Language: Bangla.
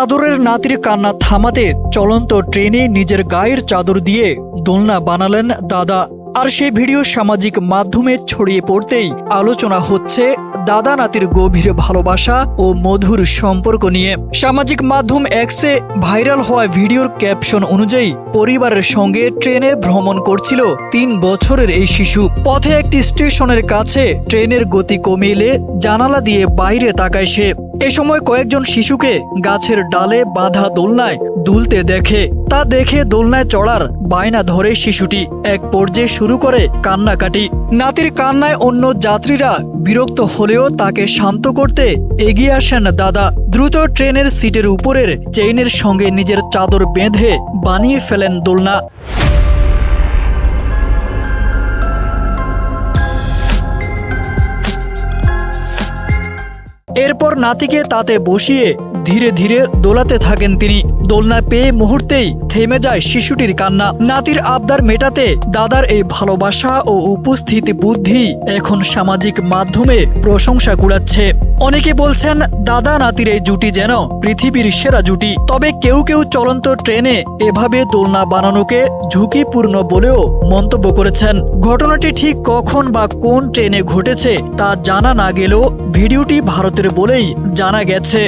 আদরের নাতির কান্না থামাতে চলন্ত ট্রেনে নিজের গায়ের চাদর দিয়ে দোলনা বানালেন দাদা। আর সেই ভিডিও সামাজিক মাধ্যমে ছড়িয়ে পড়তেই আলোচনা হচ্ছে দাদা নাতির গভীর ভালোবাসা ও মধুর সম্পর্ক নিয়ে। সামাজিক মাধ্যম এক্সে ভাইরাল হওয়া ভিডিওর ক্যাপশন অনুযায়ী পরিবারের সঙ্গে ট্রেনে ভ্রমণ করছিল ৩ বছরের এই শিশু। পথে একটি স্টেশনের কাছে ট্রেনের গতি কমে এলে জানালা দিয়ে বাইরে তাকায় সে। এ সময় কয়েকজন শিশুকে গাছের ডালে বাঁধা দোলনায় দুলতে দেখে। তা দেখে দোলনায় চড়ার বায়না ধরে শিশুটি। এক পর্যায়ে শুরু করে কান্নাকাটি। নাতির কান্নায় অন্য যাত্রীরা বিরক্ত হলেও তাকে শান্ত করতে এগিয়ে আসেন দাদা। দ্রুত ট্রেনের সিটের উপরের চেইনের সঙ্গে নিজের চাদর বেঁধে বানিয়ে ফেলেন দোলনা। এরপর নাতিকে তাতে বসিয়ে ধীরে ধীরে দোলাতে থাকেন তিনি। দোলনা পেয়ে মুহূর্তেই থেমে যায় শিশুটির কান্না। নাতির আবদার মেটাতে দাদার এই ভালোবাসা ও উপস্থিত বুদ্ধি এখন সামাজিক মাধ্যমে প্রশংসা কুড়াচ্ছে। অনেকে বলছেন দাদা নাতির এই জুটি যেন পৃথিবীর সেরা জুটি। তবে কেউ কেউ চলন্ত ট্রেনে এভাবে দোলনা বানানোকে ঝুঁকিপূর্ণ বলেও মন্তব্য করেছেন। ঘটনাটি ঠিক কখন বা কোন ট্রেনে ঘটেছে তা জানা না গেলেও ভিডিওটি ভারতের বলেই জানা গেছে।